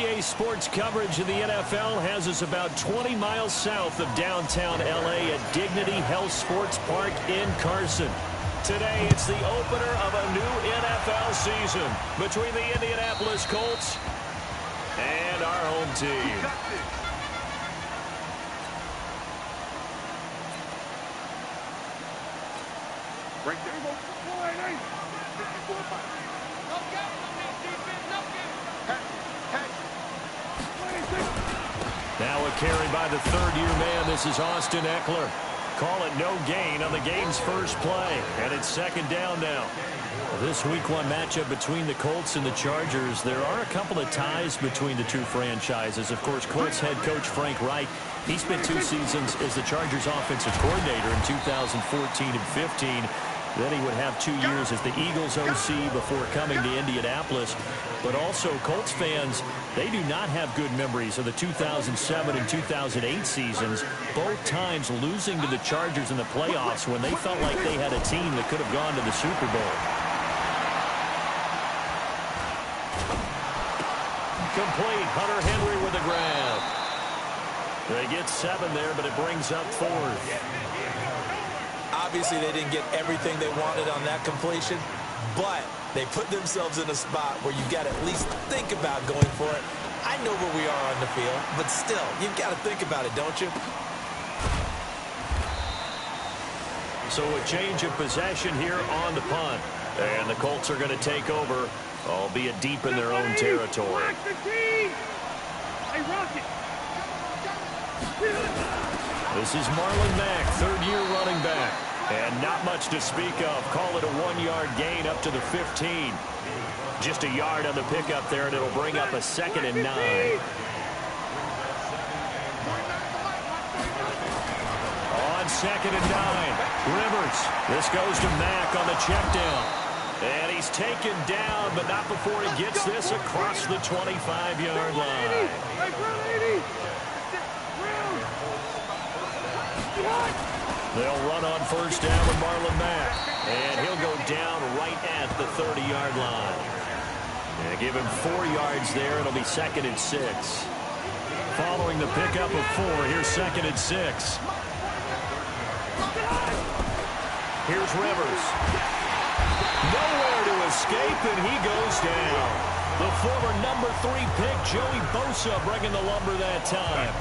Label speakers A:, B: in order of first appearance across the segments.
A: PA Sports coverage of the NFL has us about 20 miles south of downtown L.A. at Dignity Health Sports Park in Carson. Today, it's the opener of a new NFL season between the Indianapolis Colts and our home team.
B: Right there, go.
A: Now a carry by the third-year man. This is Austin Eckler. Call it no gain on the game's first play. And it's second down now. This Week 1 matchup between the Colts and the Chargers, there are a couple of ties between the two franchises. Of course, Colts head coach Frank Reich, he spent 2 seasons as the Chargers offensive coordinator in 2014 and 15. Then he would have 2 years as the Eagles OC before coming to Indianapolis. But also, Colts fans, they do not have good memories of the 2007 and 2008 seasons, both times losing to the Chargers in the playoffs when they felt like they had a team that could have gone to the Super Bowl. Complete. Hunter Henry with a grab. They get 7 there, but it brings up 4th.
C: Obviously, they didn't get everything they wanted on that completion, but they put themselves in a spot where you've got to at least think about going for it. I know where we are on the field, but still, you've got to think about it, don't you?
A: So a change of possession here on the punt. And the Colts are going to take over, albeit deep in their own territory. This is Marlon Mack, third-year running back. And not much to speak of. Call it a 1-yard gain up to the 15. Just a yard on the pickup there, and it'll bring up a 2nd and 9. On 2nd and 9, Rivers. This goes to Mack on the check down. And he's taken down, but not before he gets this across the 25-yard line. They'll run on first down with Marlon Mack. And he'll go down right at the 30-yard line. And give him 4 yards there. It'll be 2nd and 6. Following the pickup of 4, here's 2nd and 6. Here's Rivers. Nowhere to escape, and he goes down. The former number 3 pick, Joey Bosa, bringing the lumber that time.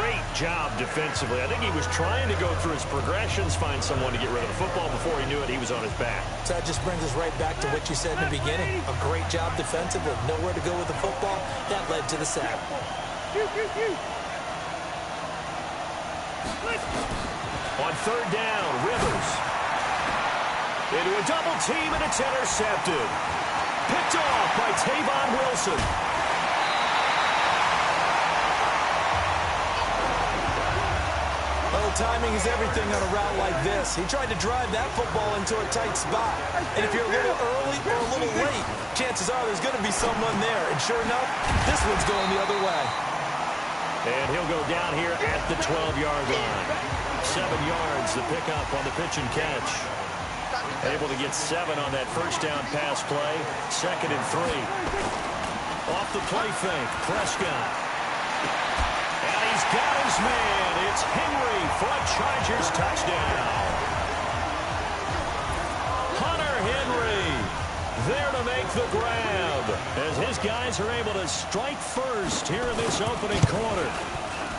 A: Great job defensively. I think he was trying to go through his progressions, find someone to get rid of the football. Before he knew it, he was on his back.
C: So that just brings us right back to what you said in the beginning. A great job defensively. Nowhere to go with the football. That led to the sack.
A: On third down, Rivers. Into a double team, and it's intercepted. Picked off by Tavon Wilson.
C: Well, timing is everything on a route like this. He tried to drive that football into a tight spot. And if you're a little early or a little late, chances are there's going to be someone there. And sure enough, this one's going the other way.
A: And he'll go down here at the 12-yard line. 7 yards, the pickup on the pitch and catch. Able to get 7 on that first down pass play. 2nd and 3. Off the play fake, Prescott. And he's got his man. It's Henry for a Chargers touchdown. Hunter Henry there to make the grab as his guys are able to strike first here in this opening quarter.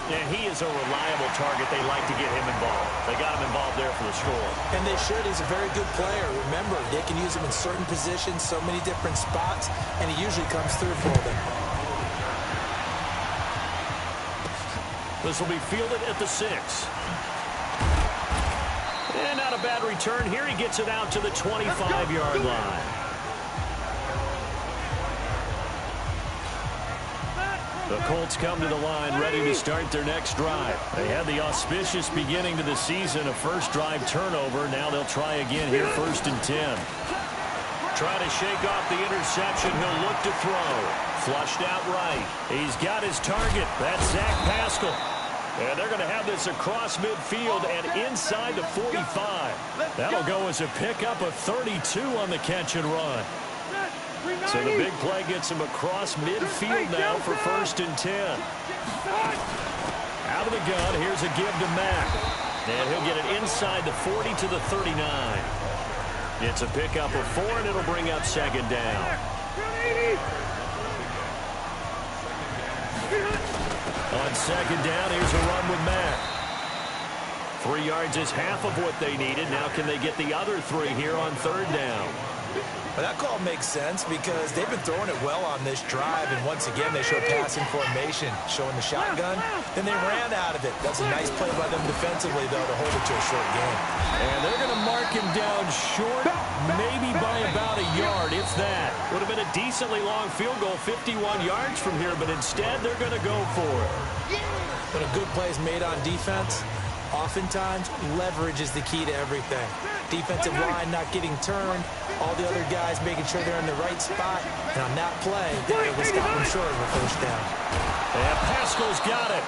A: And he is a reliable target. They like to get him involved. They got him involved there for the score.
C: And they should. He's a very good player. Remember, they can use him in certain positions, so many different spots, and he usually comes through for them.
A: This will be fielded at the 6. And not a bad return here. He gets it out to the 25-yard line. The Colts come to the line ready to start their next drive. They had the auspicious beginning to the season, a first drive turnover. Now they'll try again here, 1st and 10. Trying to shake off the interception. He'll look to throw. Flushed out right. He's got his target. That's Zach Pascal. And they're going to have this across midfield and inside the 45. That'll go as a pickup of 32 on the catch and run. So the big play gets him across midfield now for 1st and 10. Out of the gun, here's a give to Mack. And he'll get it inside the 40 to the 39. It's a pickup of 4, and it'll bring up 2nd down. On 2nd down, here's a run with Mack. 3 yards is half of what they needed. Now can they get the other 3 here on 3rd down?
C: Well, that call makes sense because they've been throwing it well on this drive, and once again they show passing formation, showing the shotgun, then they ran out of it. That's a nice play by them defensively, though, to hold it to a short game.
A: And they're going to mark him down short, maybe by about a yard, if that. Would have been a decently long field goal, 51 yards from here, but instead they're going to go for it.
C: When a good play is made on defense, oftentimes leverage is the key to everything. Defensive line not getting turned, all the other guys making sure they're in the right spot, and on that play, they're able to stop them short of a 1st down.
A: And Pascal's got it.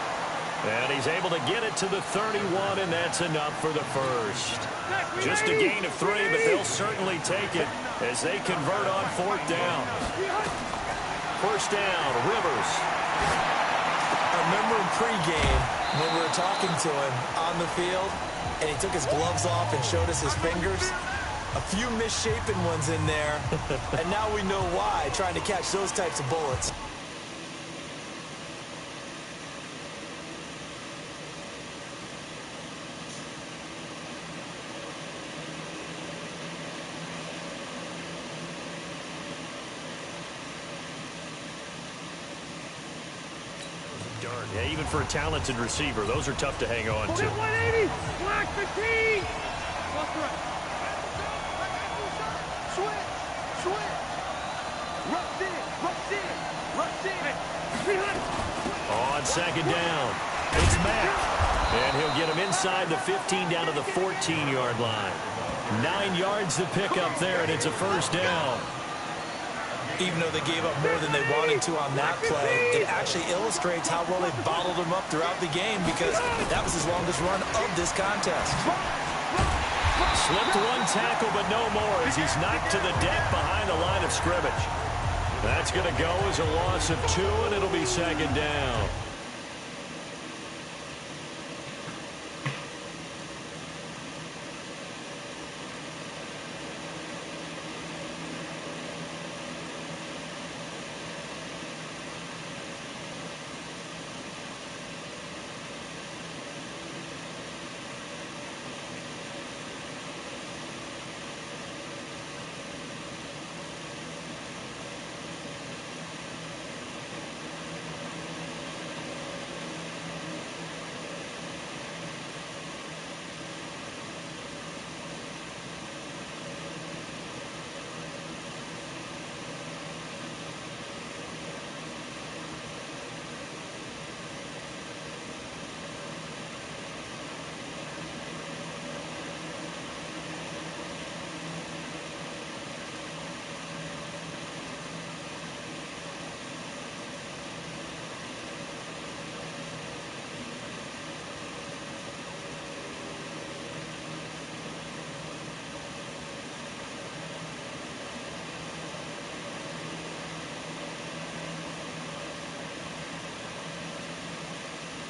A: And he's able to get it to the 31, and that's enough for the 1st. Just a gain of 3, but they'll certainly take it as they convert on 4th down. 1st down, Rivers.
C: I remember in pregame when we were talking to him on the field, and he took his gloves off and showed us his fingers. A few misshapen ones in there, and now we know why, trying to catch those types of bullets.
A: Darn, yeah, even for a talented receiver, those are tough to hang on to.
B: 180, block 15.
A: On 2nd down, it's Mack. And he'll get him inside the 15 down to the 14-yard line. 9 yards to pick up there, and it's a 1st down.
C: Even though they gave up more than they wanted to on that play, it actually illustrates how well they bottled him up throughout the game because that was his longest run of this contest.
A: Slipped 1 tackle, but no more as he's knocked to the deck behind the line of scrimmage. That's going to go as a loss of 2, and it'll be 2nd down.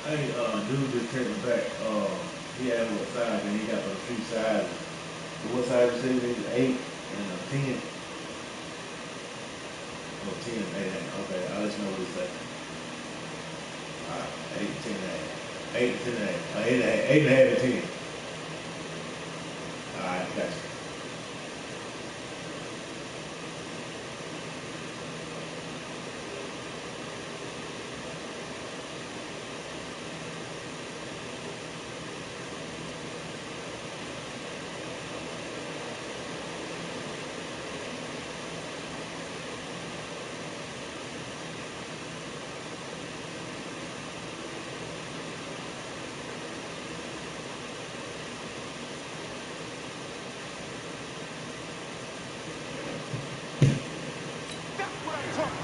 D: Hey, dude just came back. He had what size, and he got those 3 sizes. What size you say? 8 and a 10. Oh, 10, 8, 8. Okay, I'll let you know what he said. Alright, 8, 10, 8. 8, 10, 8. 8 and a half, 8 and a half and 10. Alright, gotcha.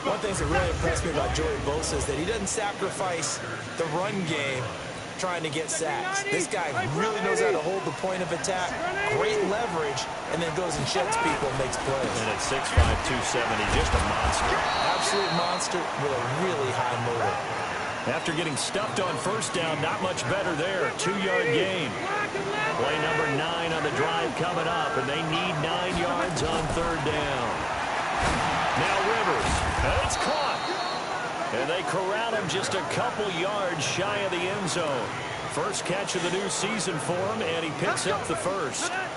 C: One thing that really impressed me about Joey Bosa is that he doesn't sacrifice the run game trying to get sacks. This guy really knows how to hold the point of attack, great leverage, and then goes and sheds people and makes plays.
A: And at 6'5", 270, just a monster.
C: Absolute monster with a really high motor.
A: After getting stuffed on first down, not much better there. 2-yard gain. Play number 9 on the drive coming up, and they need 9 yards on third down. Now Rivers, and it's caught. And they corral him just a couple yards shy of the end zone. First catch of the new season for him, and he picks up the first.
B: Hey,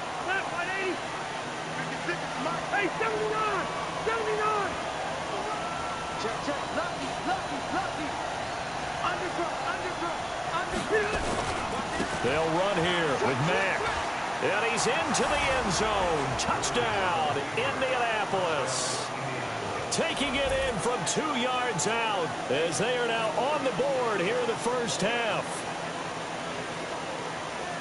B: 79! 79! Check. Lucky. Undercut.
A: They'll run here with Mack. And he's into the end zone. Touchdown, Indianapolis. Taking it in from 2 yards out as they are now on the board here in the first half.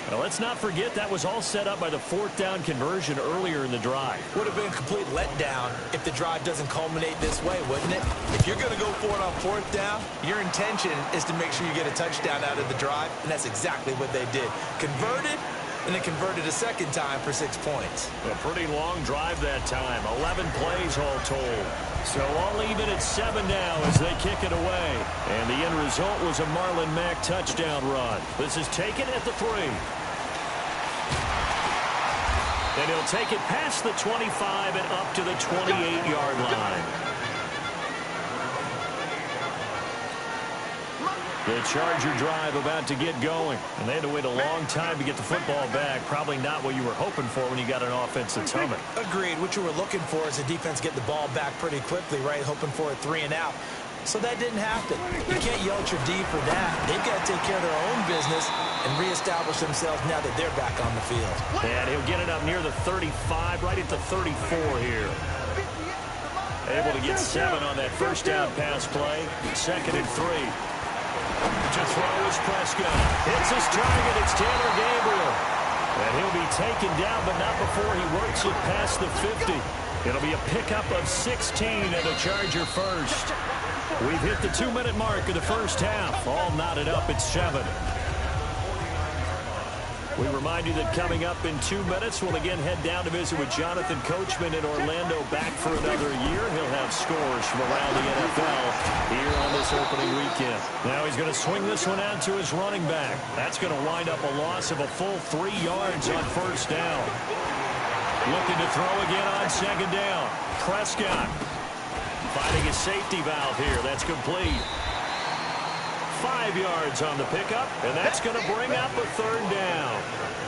A: Now, let's not forget that was all set up by the fourth down conversion earlier in the drive.
C: Would have been a complete letdown if the drive doesn't culminate this way, wouldn't it? If you're going to go for it on fourth down, your intention is to make sure you get a touchdown out of the drive, and that's exactly what they did. Converted, and then converted a second time for 6 points.
A: A pretty long drive that time, 11 plays all told. So all even at 7 now as they kick it away. And the end result was a Marlon Mack touchdown run. This is taken at the 3. And he'll take it past the 25 and up to the 28-yard line. The Charger drive about to get going. And they had to wait a long time to get the football back. Probably not what you were hoping for when you got an offensive tumbling.
C: Agreed. What you were looking for is the defense get the ball back pretty quickly, right? Hoping for a 3 and out. So that didn't happen. You can't yell at your D for that. They've got to take care of their own business and reestablish themselves now that they're back on the field.
A: And he'll get it up near the 35, right at the 34 here. Able to get 7 on that first down pass play. 2nd and 3. To throw is Prescott. Hits his target. It's Taylor Gabriel. And he'll be taken down, but not before he works it past the 50. It'll be a pickup of 16 and a Charger first. We've hit the 2-minute mark of the first half. All knotted up at 7. We remind you that coming up in 2 minutes, we'll again head down to visit with Jonathan Coachman in Orlando, back for another year. He'll have scores from around the NFL here on this opening weekend. Now he's going to swing this one out to his running back. That's going to wind up a loss of a full 3 yards on first down. Looking to throw again on 2nd down. Prescott finding a safety valve here. That's complete. 5 yards on the pickup, and that's going to bring up a 3rd down.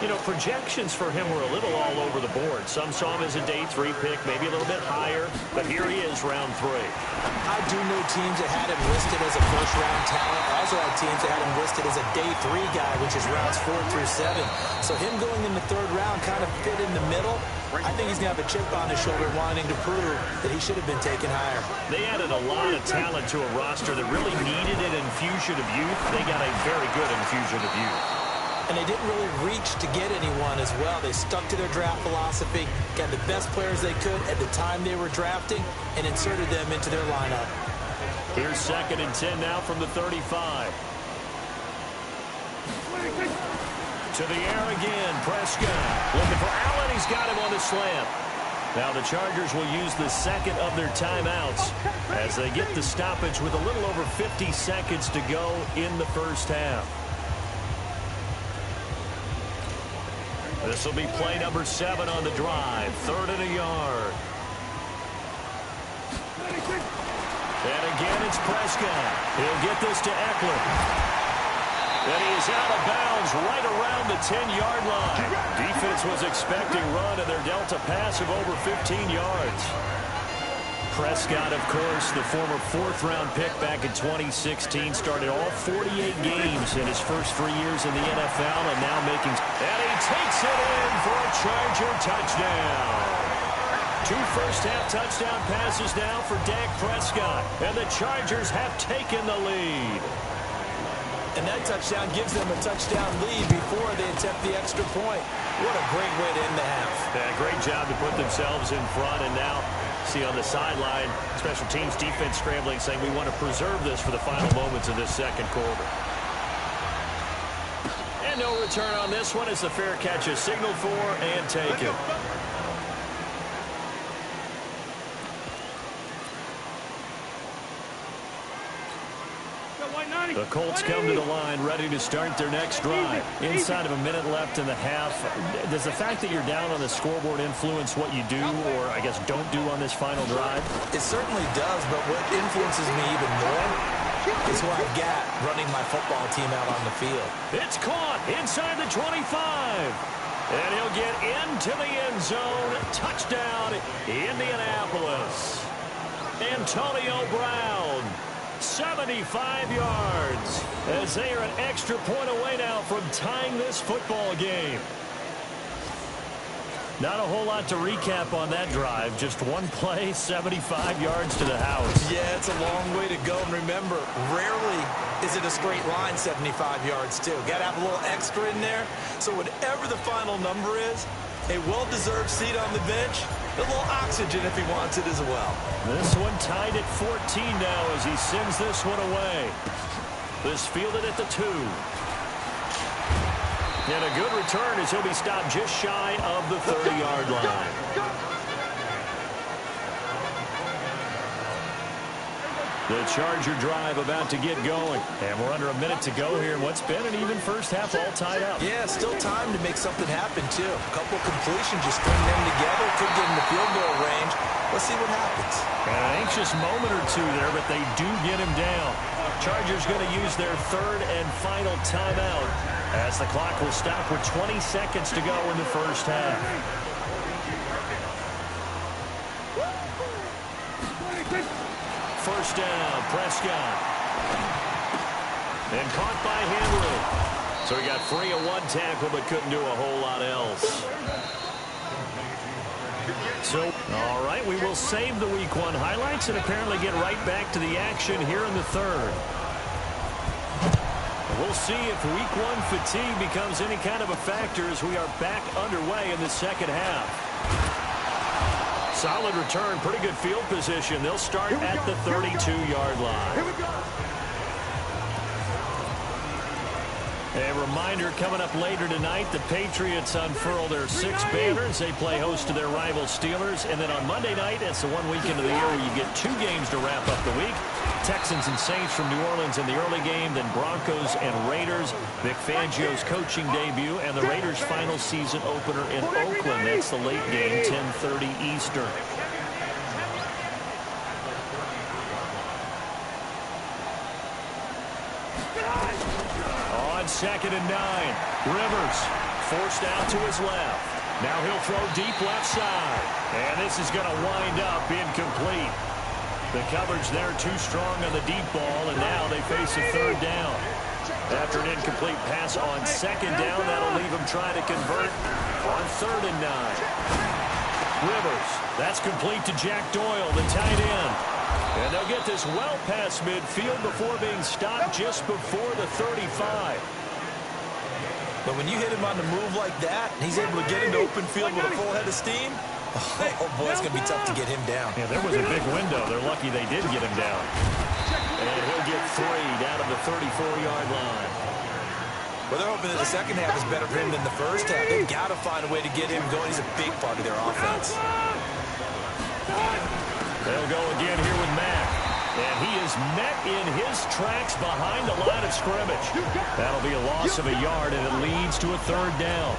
A: You know, projections for him were a little all over the board. Some saw him as a day 3 pick, maybe a little bit higher, but here he is, round 3.
C: I do know teams that had him listed as a first-round talent. I also had teams that had him listed as a day 3 guy, which is rounds 4 through 7. So him going in the 3rd round kind of fit in the middle. I think he's going to have a chip on his shoulder wanting to prove that he should have been taken higher.
A: They added a lot of talent to a roster that really needed an infusion of youth. They got a very good infusion of youth.
C: And they didn't really reach to get anyone as well. They stuck to their draft philosophy, got the best players they could at the time they were drafting, and inserted them into their lineup.
A: Here's 2nd and 10 now from the 35. To the air again, Prescott. Looking for Allen. He's got him on the slant. Now the Chargers will use the 2nd of their timeouts as they get the stoppage with a little over 50 seconds to go in the first half. This will be play number 7 on the drive. 3rd and a yard. And again, it's Prescott. He'll get this to Eckler. And he is out of bounds right around the 10-yard line. Defense was expecting run, and they're dealt a pass of over 15 yards. Prescott, of course, the former 4th-round pick back in 2016, started all 48 games in his first 3 years in the NFL, and now making... And he takes it in for a Charger touchdown. 2 first-half touchdown passes now for Dak Prescott, and the Chargers have taken the lead.
C: And that touchdown gives them a touchdown lead before they attempt the extra point. What a great way to end the half.
A: Yeah, great job to put themselves in front, and now see on the sideline, special teams defense scrambling, saying we want to preserve this for the final moments of this 2nd quarter. And no return on this one as the fair catch is signaled for and taken. The Colts come to the line ready to start their next drive. Inside of a minute left in the half. Does the fact that you're down on the scoreboard influence what you do or, I guess, don't do on this final drive?
C: It certainly does, but what influences me even more is who I've got running my football team out on the field.
A: It's caught inside the 25. And he'll get into the end zone. Touchdown, Indianapolis. Antonio Brown. 75 yards as they are an extra point away now from tying this football game. Not a whole lot to recap on that drive. Just one play, 75 yards to the house.
C: Yeah, it's a long way to go. And remember, rarely is it a straight line 75 yards, too. Got to have a little extra in there. So whatever the final number is, a well-deserved seat on the bench, a little oxygen if he wants it as well.
A: This one tied at 14 now as he sends this one away. This fielded at the 2. And a good return as he'll be stopped just shy of the 30-yard line. The Charger drive about to get going. And we're under a minute to go here in what's been an even first half all tied up.
C: Yeah, still time to make something happen, too. A couple completions, just string them together. Could get in the field goal range. Let's see what happens.
A: And an anxious moment or two there, but they do get him down. Chargers going to use their third and final timeout as the clock will stop with 20 seconds to go in the first half. First down, Prescott. And caught by Henry. So he got free of one tackle but couldn't do a whole lot else. So, all right, we will save the Week 1 highlights and apparently get right back to the action here in the third. We'll see if Week 1 fatigue becomes any kind of a factor as we are back underway in the second half. Solid return, pretty good field position. They'll start at the 32-yard line.
B: Here we go.
A: A reminder coming up later tonight, the Patriots unfurl their 6 banners. They play host to their rival Steelers. And then on Monday night, it's the one weekend of the year where you get 2 games to wrap up the week. Texans and Saints from New Orleans in the early game, then Broncos and Raiders. Vic Fangio's coaching debut and the Raiders' final season opener in Oakland. That's the late game, 10:30 Eastern. On 2nd and 9, Rivers forced out to his left. Now he'll throw deep left side. And this is going to wind up incomplete. The coverage there too strong on the deep ball, and now they face a third down. After an incomplete pass on 2nd down, that'll leave them trying to convert on 3rd and 9. Rivers, that's complete to Jack Doyle, the tight end. And they'll get this well past midfield before being stopped just before the 35.
C: But when you hit him on the move like that, and he's able to get into open field with a full head of steam, oh boy, it's going to be tough to get him down.
A: Yeah, there was a big window. They're lucky they did get him down. And he'll get 3 down to the 34-yard line.
C: Well, they're hoping that the second half is better for him than the first half. They've got to find a way to get him going. He's a big part of their offense.
A: They'll go again here with Mack. And he is met in his tracks behind the line of scrimmage. That'll be a loss of a yard, and it leads to a 3rd down.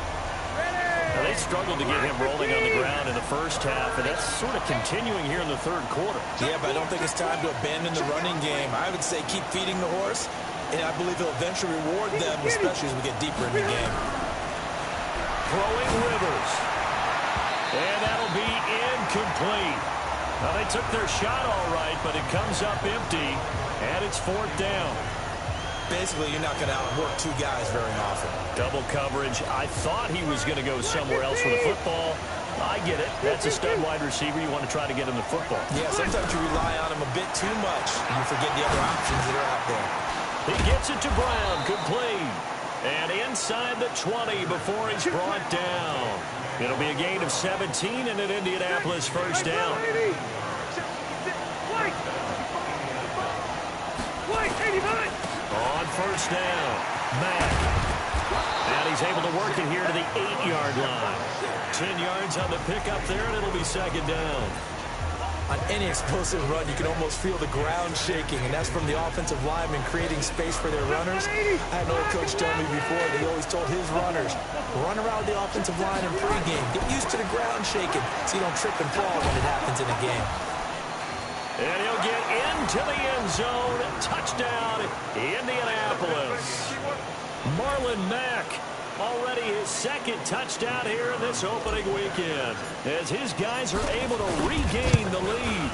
A: Now, they struggled to get him rolling on the ground in the first half, and that's sort of continuing here in the 3rd quarter.
C: Yeah, but I don't think it's time to abandon the running game. I would say keep feeding the horse, and I believe he'll eventually reward them, especially as we get deeper in the game.
A: Throwing Rivers. And that'll be incomplete. Now, they took their shot all right, but it comes up empty, and it's 4th down.
C: Basically, you're not going to outwork 2 guys very often.
A: Double coverage. I thought he was going to go somewhere else with the football. I get it. That's a stud wide receiver. You want to try to get him the football.
C: Yeah, sometimes you rely on him a bit too much, and you forget the other options that are out there.
A: He gets it to Brown, complete. And inside the 20 before he's brought down. It'll be a gain of 17 and an Indianapolis first down.
B: White, 89.
A: On first down, Mack. And he's able to work it here to the 8-yard line. 10 yards on the pickup there, and it'll be second down.
C: On any explosive run, you can almost feel the ground shaking, and that's from the offensive linemen creating space for their runners. I had an old coach tell me before that he always told his runners, run around the offensive line in pregame. Get used to the ground shaking so you don't trip and fall when it happens in a game.
A: And he'll get into the end zone. Touchdown, Indianapolis. Marlon Mack, already his second touchdown here in this opening weekend, as his guys are able to regain the lead.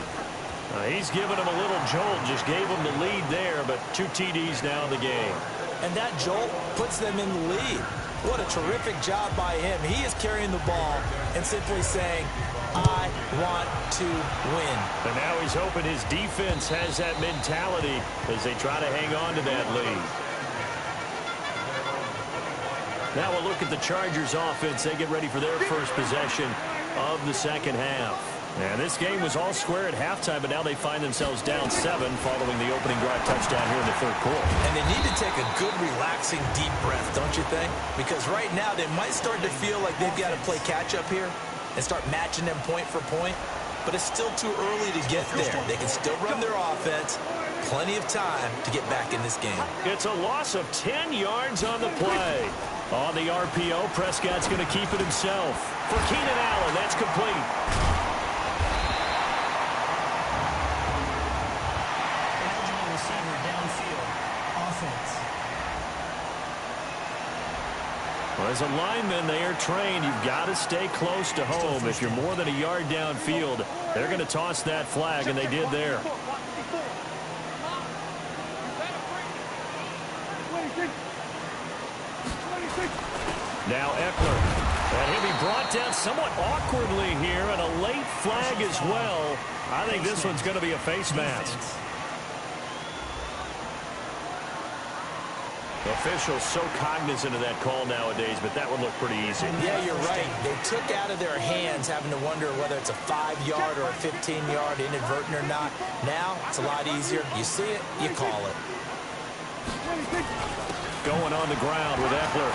A: He's given them a little jolt, just gave them the lead there, but 2 TDs now in the game.
C: And that jolt puts them in the lead. What a terrific job by him. He is carrying the ball and simply saying, I want to win.
A: And now he's hoping his defense has that mentality as they try to hang on to that lead. Now we'll look at the Chargers offense. They get ready for their first possession of the second half. And this game was all square at halftime, but now they find themselves down 7 following the opening drive touchdown here in the third quarter.
C: And they need to take a good, relaxing, deep breath, don't you think? Because right now they might start to feel like they've got to play catch-up here and start matching them point for point. But it's still too early to get there. They can still run their offense. Plenty of time to get back in this game.
A: It's a loss of 10 yards on the play. On the RPO, Prescott's going to keep it himself. For Keenan Allen, that's complete.
E: Eligible receiver downfield. Offense.
A: Well, as a lineman, they are trained. You've got to stay close to home. If you're more than a yard downfield, they're going to toss that flag, and they did there. Now Eckler. And he'll be brought down somewhat awkwardly here, and a late flag as well. I think this one's going to be a face mask. Officials so cognizant of that call nowadays, but that would look pretty easy.
C: Yeah, you're right. They took out of their hands having to wonder whether it's a 5-yard or a 15-yard inadvertent or not. Now, it's a lot easier. You see it, you call it.
A: Going on the ground with Eckler.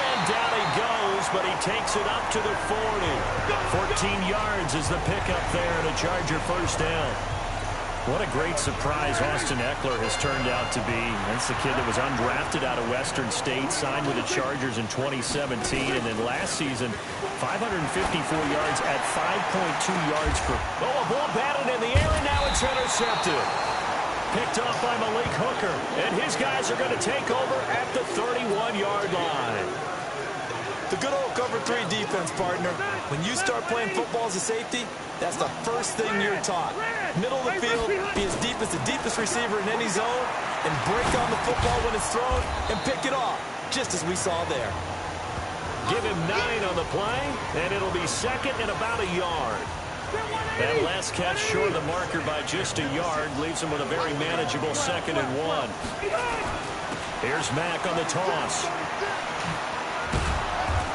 A: And down he goes, but he takes it up to the 40. 14 yards is the pickup there, and a Charger first down. What a great surprise Austin Eckler has turned out to be. That's the kid that was undrafted out of Western State, signed with the Chargers in 2017, and then last season, 554 yards at 5.2 yards per. Oh, a ball batted in the air, and now it's intercepted. Picked off by Malik Hooker, and his guys are going to take over at the 31-yard line.
C: The good old cover 3 defense, partner. When you start playing football as a safety, that's the first thing you're taught. Middle of the field, be as deep as the deepest receiver in any zone, and break on the football when it's thrown and pick it off, just as we saw there.
A: Give him 9 on the play, and it'll be second and about a yard. That last catch short of the marker by just a yard leaves him with a very manageable 2nd and 1. Here's Mack on the toss.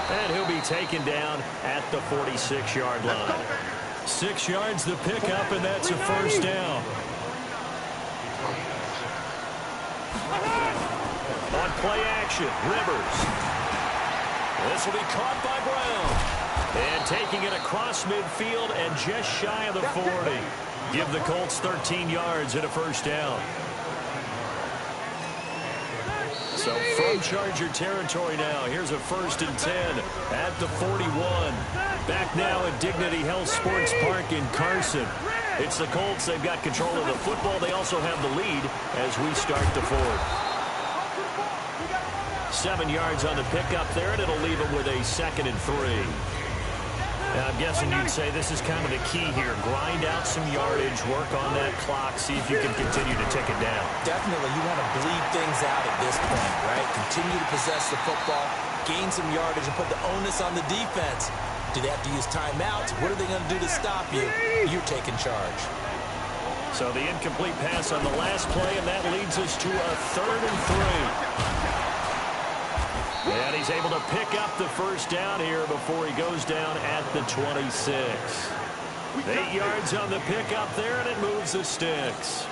A: And he'll be taken down at the 46-yard line. 6 yards the pickup, and that's a first down. On play action, Rivers. This will be caught by Brown. And taking it across midfield and just shy of the 40. Give the Colts 13 yards and a first down. So from Charger territory now, here's a 1st and 10 at the 41. Back now at Dignity Health Sports Park in Carson. It's the Colts. They've got control of the football. They also have the lead as we start the 4th. 7 yards on the pickup there, and it'll leave them with a 2nd and 3. Now, I'm guessing you'd say this is kind of the key here. Grind out some yardage, work on that clock, see if you can continue to tick it down.
C: Definitely, you want to bleed things out at this point, right? Continue to possess the football, gain some yardage, and put the onus on the defense. Do they have to use timeouts? What are they going to do to stop you? You're taking charge.
A: So the incomplete pass on the last play, and that leads us to a 3rd and 3. And he's able to pick up the first down here before he goes down at the 26. 8 yards on the pickup there, and it moves the sticks.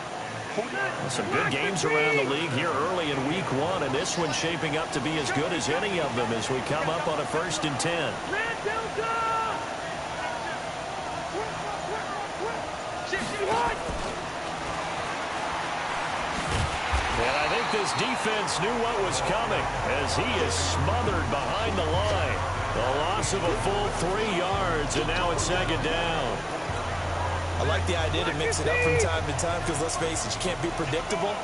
A: Well, some good games around the league here early in week 1 down, and this one's shaping up to be as good as any of them as we come up on a 1st and 10.
B: Red Delta!
A: And I think this defense knew what was coming as he is smothered behind the line. The loss of a full 3 yards, and now it's 2nd down.
C: I like the idea to mix it up from time to time because, let's face it, you can't be predictable.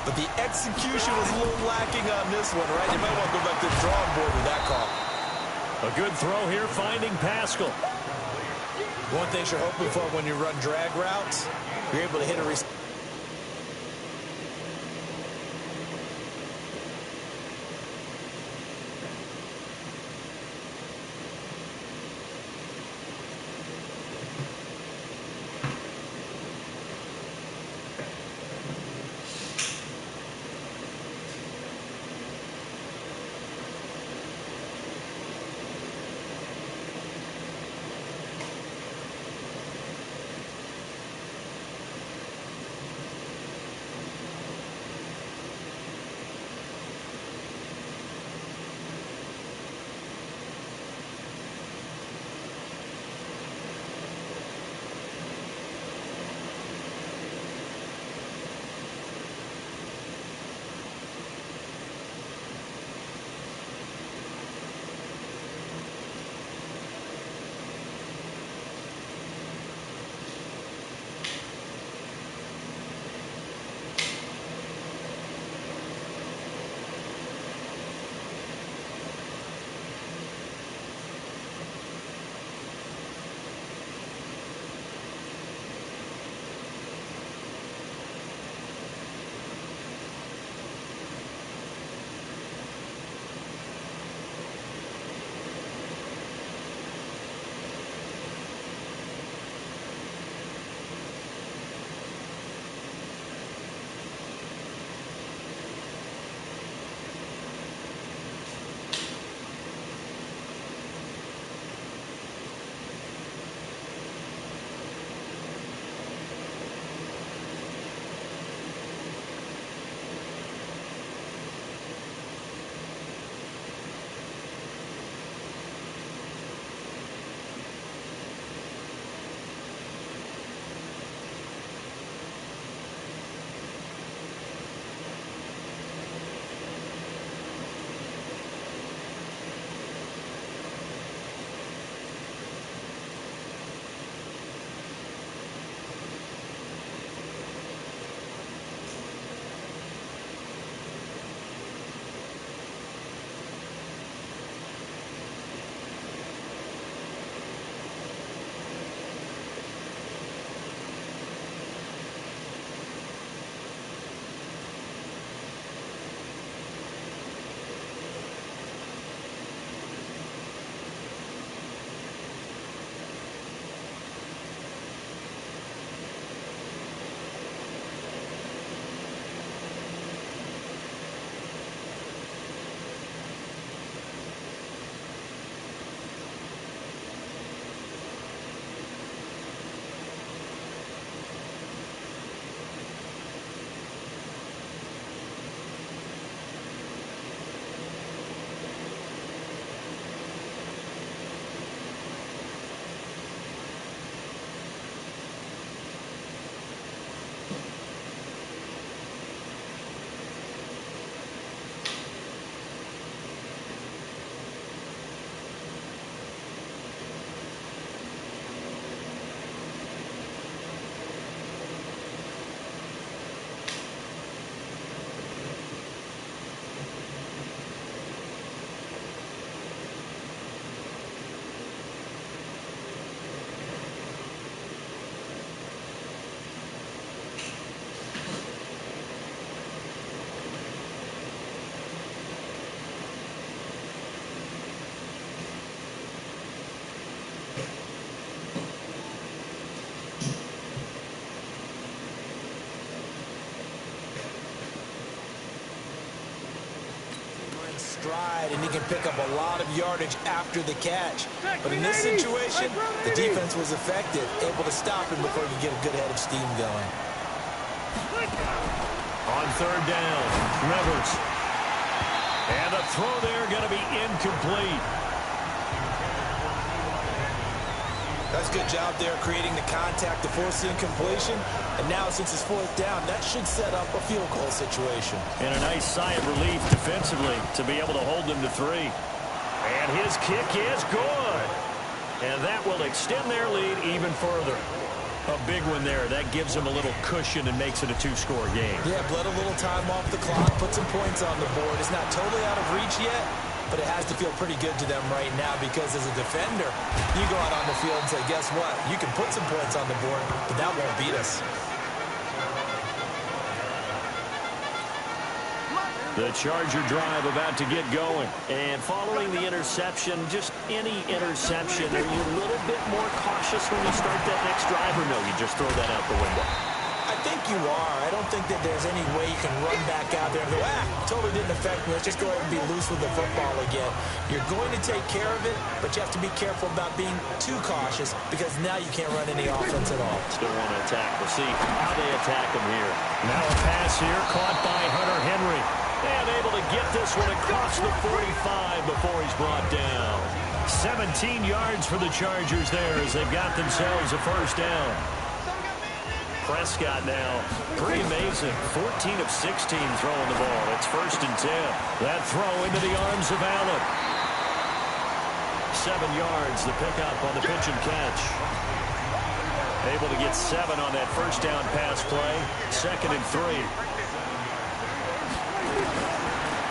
C: But the execution was a little lacking on this one, right? You might want to go back to the drawing board with that call.
A: A good throw here, finding Pascal.
C: One thing you're hoping for when you run drag routes, you're able to hit a receiver. Stride, and he can pick up a lot of yardage after the catch. But in this situation, the defense was effective, able to stop him before he could get a good head of steam going.
A: On 3rd down, Rivers. throw there going to be incomplete.
C: That's a good job there creating the contact to force the incompletion. And now since it's fourth down, that should set up a field goal situation.
A: And a nice sigh of relief defensively to be able to hold them to 3. And his kick is good. And that will extend their lead even further. A big one there. That gives them a little cushion and makes it a 2-score game.
C: Yeah, bled a little time off the clock, put some points on the board. It's not totally out of reach yet, but it has to feel pretty good to them right now because as a defender, you go out on the field and say, guess what? You can put some points on the board, but that won't beat us.
A: The Charger drive about to get going. And following the interception, just any interception, are you a little bit more cautious when you start that next drive, or no, you just throw that out the window?
C: I think you are. I don't think that there's any way you can run back out there and go, totally didn't affect me. Let's just go ahead and be loose with the football again. You're going to take care of it, but you have to be careful about being too cautious because now you can't run any offense at all.
A: Still want to attack. We'll see how they attack him here. Now a pass here caught by Hunter Henry. And able to get this one across the 45 before he's brought down. 17 yards for the Chargers there as they've got themselves a first down. Prescott now, pretty amazing. 14 of 16 throwing the ball. It's 1st and 10. That throw into the arms of Allen. 7 yards, the pickup on the pitch and catch. Able to get 7 on that first down pass play. 2nd and 3.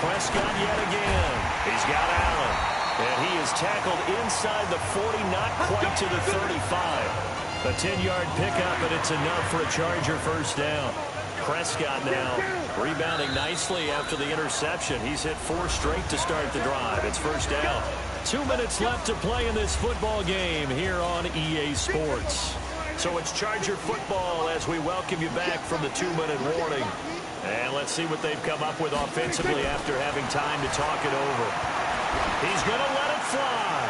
A: Prescott yet again. He's got Allen. And he is tackled inside the 40, not quite to the 35. A 10-yard pickup, and it's enough for a Charger first down. Prescott now rebounding nicely after the interception. He's hit 4 straight to start the drive. It's first down. 2 minutes left to play in this football game here on EA Sports. So it's Charger football as we welcome you back from the 2-minute warning. And let's see what they've come up with offensively after having time to talk it over. He's going to let it fly.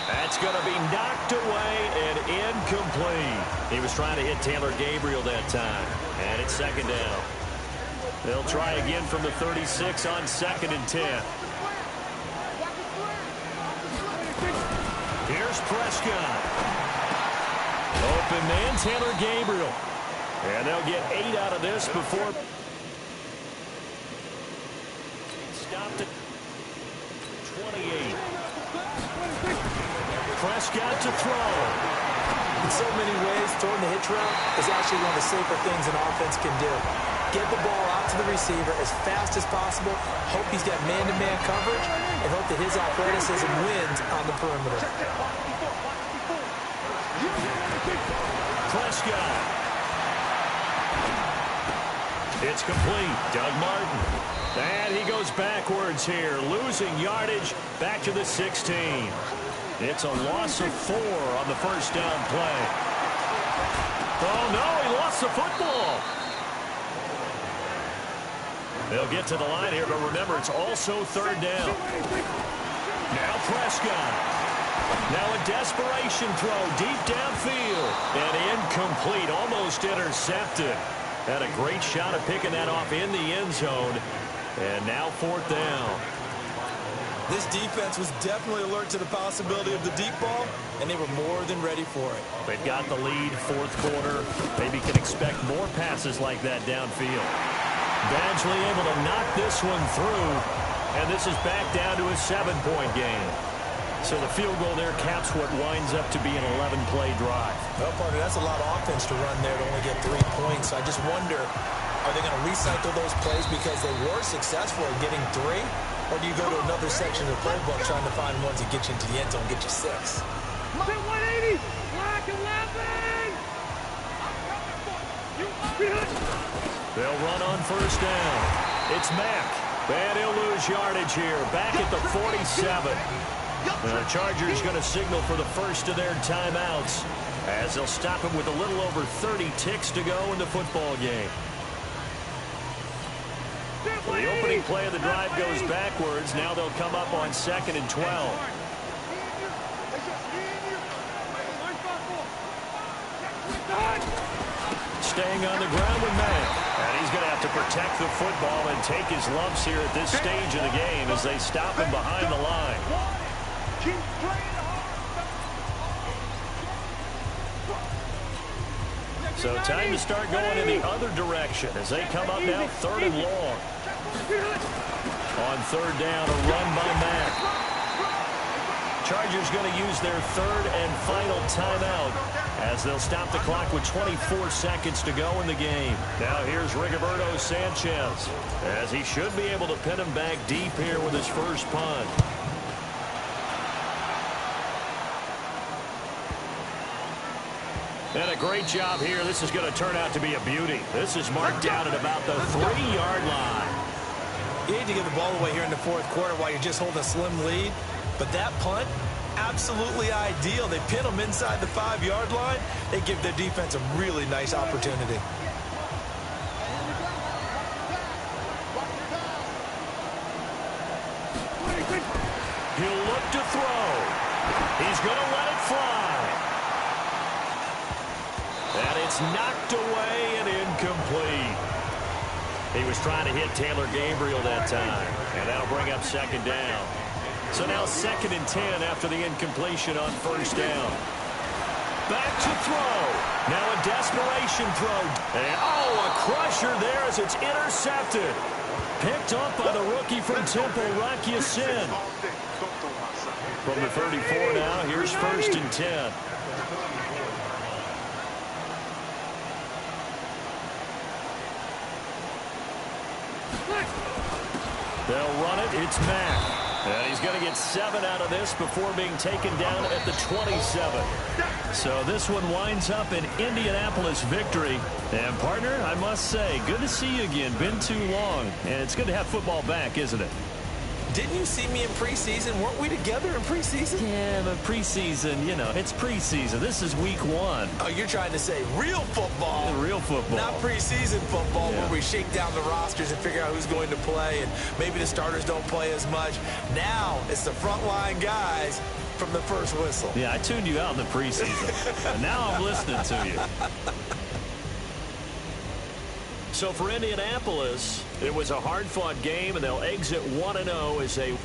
A: That's going to be knocked away and incomplete. He was trying to hit Taylor Gabriel that time. And it's 2nd down. They'll try again from the 36 on 2nd and 10. Here's Prescott. Open man, Taylor Gabriel. And they'll get 8 out of this before. Stopped at 28. Prescott to throw.
C: In so many ways, throwing the hitch route is actually one of the safer things an offense can do. Get the ball out to the receiver as fast as possible, hope he's got man-to-man coverage, and hope that his athleticism wins on the perimeter.
A: Prescott. It's complete. Doug Martin. And he goes backwards here, losing yardage back to the 16. It's a loss of 4 on the first down play. Oh, no, he lost the football. They'll get to the line here, but remember, it's also 3rd down. Now Prescott. Now a desperation throw deep downfield. And incomplete, almost intercepted. Had a great shot at picking that off in the end zone. And now 4th down.
C: This defense was definitely alert to the possibility of the deep ball, and they were more than ready for it.
A: They've got the lead, 4th quarter. Maybe can expect more passes like that downfield. Badgley able to knock this one through, and this is back down to a 7-point game. So the field goal there caps what winds up to be an 11-play drive.
C: Well, partner, that's a lot of offense to run there to only get 3 points. I just wonder, are they going to recycle those plays because they were successful at getting 3? Or do you go to another section of the playbook trying to find ones that get you into the end zone and get you 6?
B: 180! Black 11!
A: They'll run on first down. It's Mack. And he'll lose yardage here. Back at the 47. The Chargers going to signal for the first of their timeouts as they'll stop him with a little over 30 ticks to go in the football game. The opening play of the drive goes backwards. Now they'll come up on 2nd and 12. Staying on the ground with Mack. And he's he's going to have to protect the football and take his lumps here at this stage of the game as they stop him behind the line.
B: Keep playing hard.
A: So time to start going in the other direction as they come up now 3rd and long. On 3rd down, a run by Mack. Chargers going to use their 3rd and final timeout as they'll stop the clock with 24 seconds to go in the game. Now here's Rigoberto Sanchez as he should be able to pin him back deep here with his first punt. And a great job here. This is going to turn out to be a beauty. This is marked down at about the 3-yard line.
C: You need to give the ball away here in the 4th quarter while you're just holding a slim lead. But that punt, absolutely ideal. They pin them inside the 5-yard line. They give their defense a really nice opportunity.
A: He'll look to throw. He's going to let it fly. And it's knocked away and incomplete. He was trying to hit Taylor Gabriel that time. And that'll bring up 2nd down. So now 2nd and 10 after the incompletion on 1st down. Back to throw. Now a desperation throw. And a crusher there as it's intercepted. Picked up by the rookie from Temple, Rocky Sin. From the 34 now, here's 1st and 10. They'll run it. It's Mack. And he's going to get 7 out of this before being taken down at the 27. So this one winds up an Indianapolis victory. And, partner, I must say, good to see you again. Been too long. And it's good to have football back, isn't it?
C: Didn't you see me in preseason? Weren't we together in preseason?
A: Yeah, but preseason, you know, it's preseason. This is week 1.
C: Oh, you're trying to say real football.
A: Yeah, real football.
C: Not preseason football
A: Yeah.
C: where we shake down the rosters and figure out who's going to play and maybe the starters don't play as much. Now it's the frontline guys from the first whistle.
A: Yeah, I tuned you out in the preseason. And now I'm listening to you. So for Indianapolis, it was a hard-fought game, and they'll exit 1-0 as they...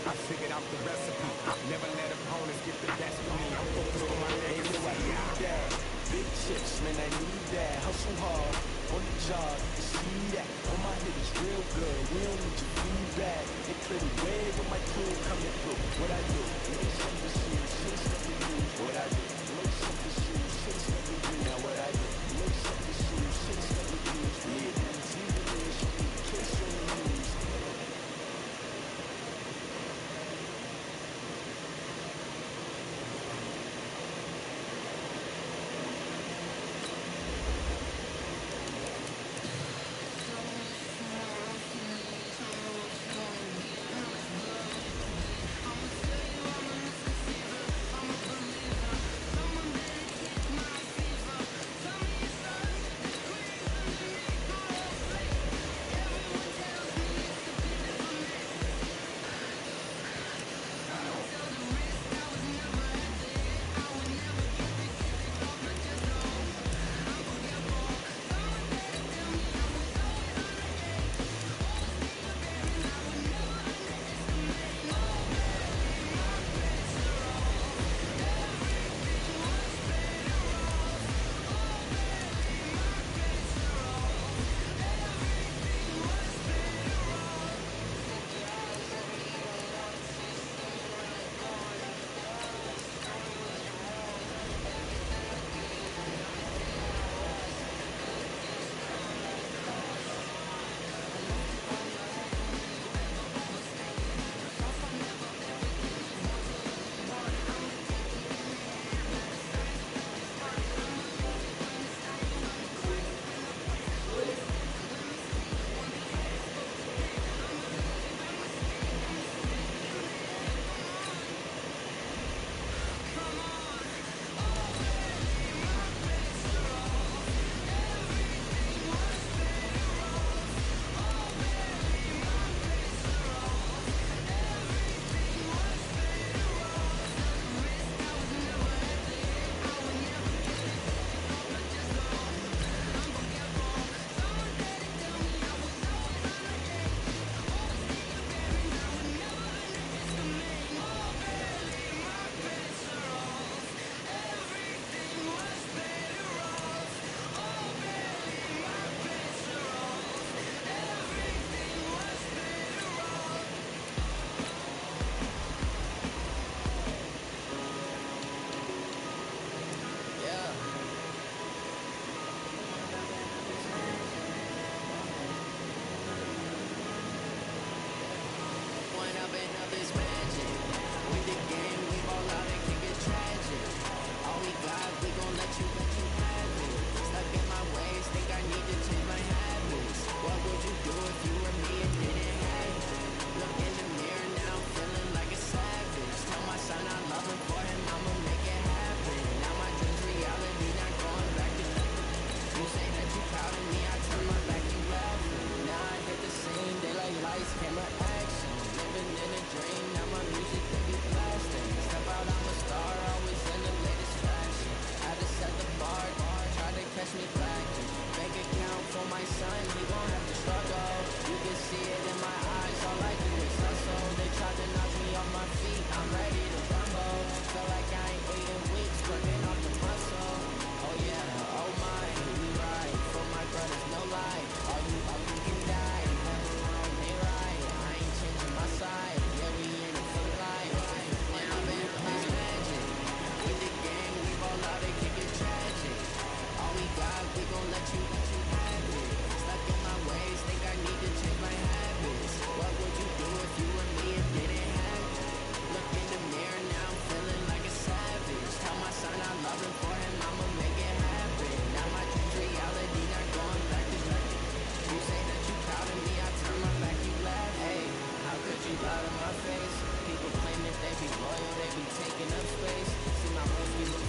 F: I figured out the recipe. Never let opponents get the best of me. I'm focused on my legacy.
G: I need that. Big chips, man, I need that. Hustle hard on the job, you see that. All my niggas real good, we don't need your feedback. They clear the way with my crew coming through. What I do?